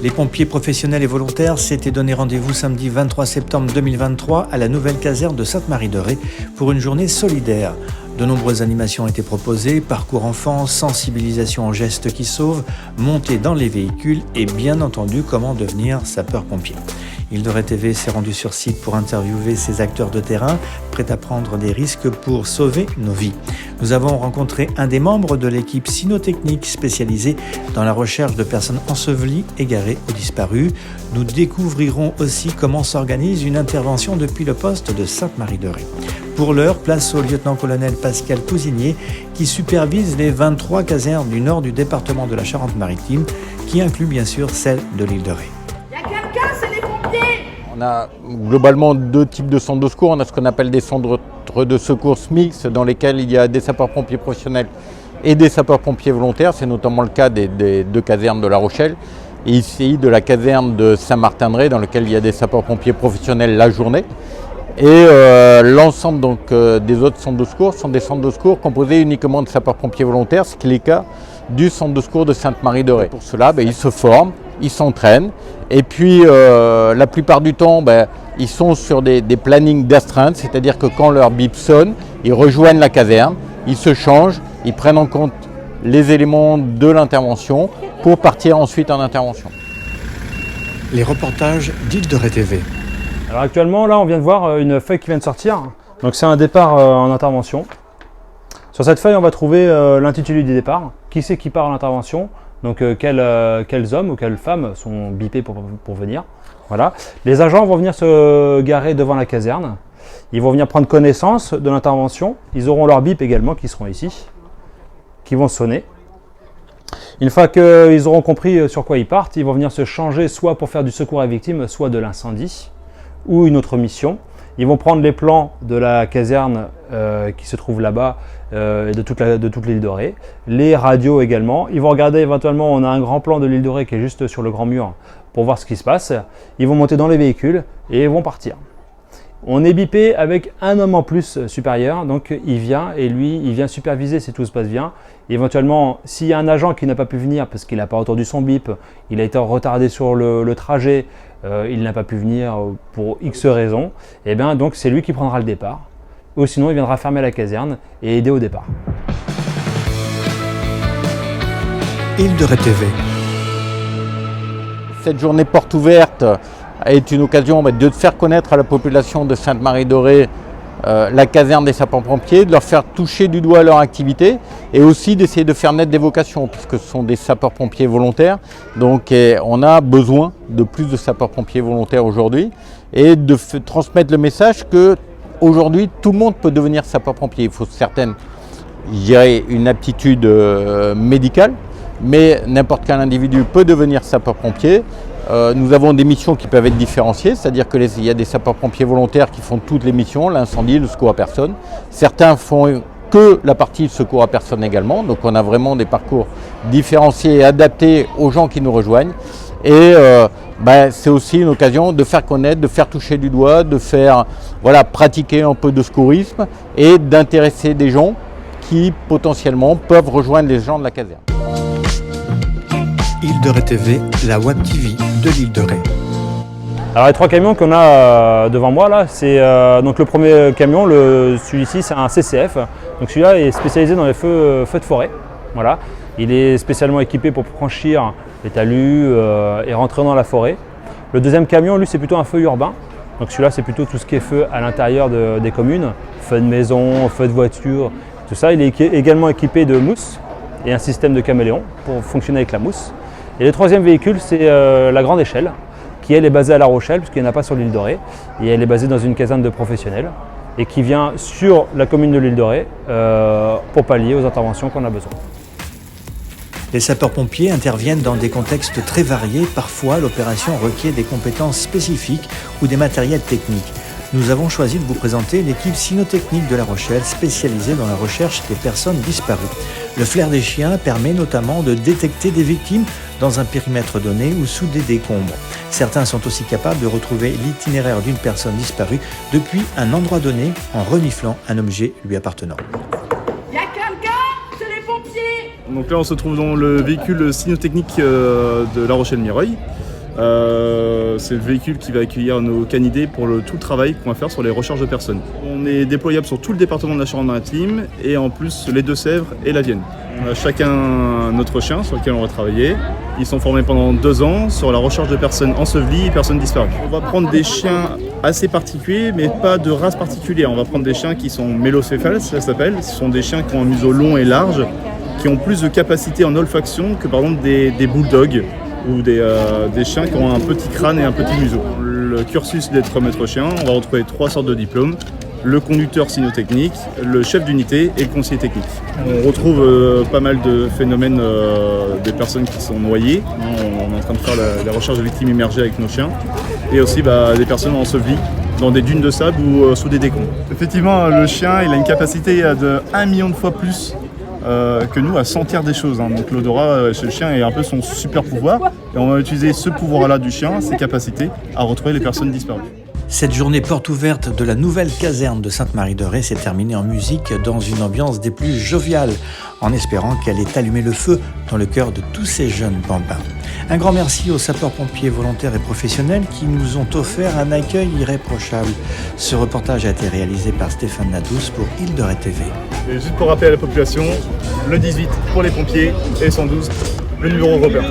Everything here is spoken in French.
Les pompiers professionnels et volontaires s'étaient donné rendez-vous samedi 23 septembre 2023 à la nouvelle caserne de Sainte-Marie-de-Ré pour une journée solidaire. De nombreuses animations ont été proposées, parcours enfants, sensibilisation aux gestes qui sauvent, montée dans les véhicules et bien entendu comment devenir sapeur-pompier. Île de Ré TV s'est rendu sur site pour interviewer ces acteurs de terrain, prêts à prendre des risques pour sauver nos vies. Nous avons rencontré un des membres de l'équipe cynotechnique spécialisée dans la recherche de personnes ensevelies, égarées ou disparues. Nous découvrirons aussi comment s'organise une intervention depuis le poste de Sainte-Marie-de-Ré. Pour l'heure, place au lieutenant-colonel Pascal Cousinier qui supervise les 23 casernes du nord du département de la Charente-Maritime, qui inclut bien sûr celle de l'Île de Ré. On a globalement deux types de centres de secours. On a ce qu'on appelle des centres de secours mixtes dans lesquels il y a des sapeurs-pompiers professionnels et des sapeurs-pompiers volontaires. C'est notamment le cas des deux casernes de La Rochelle et ici de la caserne de Saint-Martin-de-Ré dans lequel il y a des sapeurs-pompiers professionnels la journée. Et l'ensemble des autres centres de secours sont des centres de secours composés uniquement de sapeurs-pompiers volontaires, ce qui est le cas du centre de secours de Sainte-Marie-de-Ré. Pour cela, ils se forment, ils s'entraînent et puis la plupart du temps, ils sont sur des plannings d'astreinte, c'est-à-dire que quand leur bip sonne, ils rejoignent la caserne, ils se changent, ils prennent en compte les éléments de l'intervention pour partir ensuite en intervention. Les reportages d'Île de Ré TV. Alors actuellement, là, on vient de voir une feuille qui vient de sortir. Donc c'est un départ en intervention. Sur cette feuille, on va trouver l'intitulé du départ. Qui c'est qui part à l'intervention? Donc quels hommes ou quelles femmes sont bipés pour venir. Voilà. Les agents vont venir se garer devant la caserne. Ils vont venir prendre connaissance de l'intervention. Ils auront leur bip également qui seront ici, qui vont sonner. Une fois qu'ils auront compris sur quoi ils partent, ils vont venir se changer soit pour faire du secours à victimes, soit de l'incendie ou une autre mission. Ils vont prendre les plans de la caserne qui se trouve là-bas et de toute l'île de Ré, les radios également. Ils vont regarder éventuellement, on a un grand plan de l'île de Ré qui est juste sur le grand mur pour voir ce qui se passe. Ils vont monter dans les véhicules et ils vont partir. On est bipé avec un homme en plus supérieur, donc il vient et lui, il vient superviser si tout se passe bien. Et éventuellement, s'il y a un agent qui n'a pas pu venir parce qu'il n'a pas entendu son bip, il a été retardé sur le trajet, il n'a pas pu venir pour X raisons, et bien donc c'est lui qui prendra le départ. Ou sinon, il viendra fermer la caserne et aider au départ. Île de Ré TV. Cette journée porte ouverte est une occasion de faire connaître à la population de Sainte-Marie-de-Ré la caserne des sapeurs-pompiers, de leur faire toucher du doigt leur activité et aussi d'essayer de faire naître des vocations puisque ce sont des sapeurs-pompiers volontaires. Donc on a besoin de plus de sapeurs-pompiers volontaires aujourd'hui et de transmettre le message que aujourd'hui tout le monde peut devenir sapeur-pompier. Il faut certaines, je dirais, une aptitude médicale, mais n'importe quel individu peut devenir sapeur-pompier. Nous avons des missions qui peuvent être différenciées, c'est-à-dire qu'il y a des sapeurs-pompiers volontaires qui font toutes les missions, l'incendie, le secours à personne. Certains font que la partie secours à personne également, donc on a vraiment des parcours différenciés et adaptés aux gens qui nous rejoignent. Et c'est aussi une occasion de faire connaître, de faire toucher du doigt, de faire pratiquer un peu de secourisme et d'intéresser des gens qui potentiellement peuvent rejoindre les gens de la caserne. Île de Ré TV, la Web TV de l'Île de Ré. Alors les trois camions qu'on a devant moi là, c'est donc le premier camion, celui-ci c'est un CCF. Donc celui-là est spécialisé dans les feux de forêt. Voilà. Il est spécialement équipé pour franchir les talus et rentrer dans la forêt. Le deuxième camion, lui, c'est plutôt un feu urbain. Donc celui-là, c'est plutôt tout ce qui est feu à l'intérieur des communes, feu de maison, feu de voiture, tout ça. Il est également équipé de mousse et un système de caméléon pour fonctionner avec la mousse. Et le troisième véhicule, c'est la grande échelle, qui elle est basée à La Rochelle, puisqu'il n'y en a pas sur l'île de Ré. Et elle est basée dans une caserne de professionnels et qui vient sur la commune de l'île de Ré pour pallier aux interventions qu'on a besoin. Les sapeurs-pompiers interviennent dans des contextes très variés. Parfois, l'opération requiert des compétences spécifiques ou des matériels techniques. Nous avons choisi de vous présenter l'équipe cynotechnique de La Rochelle, spécialisée dans la recherche des personnes disparues. Le flair des chiens permet notamment de détecter des victimes dans un périmètre donné ou sous des décombres. Certains sont aussi capables de retrouver l'itinéraire d'une personne disparue depuis un endroit donné en reniflant un objet lui appartenant. Y a quelqu'un? C'est les pompiers! Donc là on se trouve dans le véhicule cynotechnique de La Rochelle-Mireuil. C'est le véhicule qui va accueillir nos canidés pour tout le travail qu'on va faire sur les recharges de personnes. On est déployable sur tout le département de la Charente-Maritime et en plus les Deux-Sèvres et la Vienne. On a chacun notre chien sur lequel on va travailler. Ils sont formés pendant 2 ans sur la recharge de personnes ensevelies et personnes disparues. On va prendre des chiens assez particuliers mais pas de race particulière. On va prendre des chiens qui sont mélocéphales, ça s'appelle. Ce sont des chiens qui ont un museau long et large, qui ont plus de capacité en olfaction que par exemple des bulldogs ou des chiens qui ont un petit crâne et un petit museau. Le cursus d'être maître chien, on va retrouver 3 sortes de diplômes. Le conducteur cynotechnique, le chef d'unité et le conseiller technique. On retrouve pas mal de phénomènes des personnes qui sont noyées. On est en train de faire la recherche de victimes immergées avec nos chiens. Et aussi des personnes ensevelies dans des dunes de sable ou sous des décombres. Effectivement, le chien il a une capacité de 1 million de fois plus que nous à sentir des choses. Donc l'odorat chez le chien est un peu son super pouvoir. Et on va utiliser ce pouvoir-là du chien, ses capacités, à retrouver les personnes disparues. Cette journée porte ouverte de la nouvelle caserne de Sainte-Marie-de-Ré s'est terminée en musique dans une ambiance des plus joviales, en espérant qu'elle ait allumé le feu dans le cœur de tous ces jeunes bambins. Un grand merci aux sapeurs-pompiers volontaires et professionnels qui nous ont offert un accueil irréprochable. Ce reportage a été réalisé par Stéphane Nadous pour Île de Ré TV. Et juste pour rappeler à la population, le 18 pour les pompiers et 112 le numéro européen.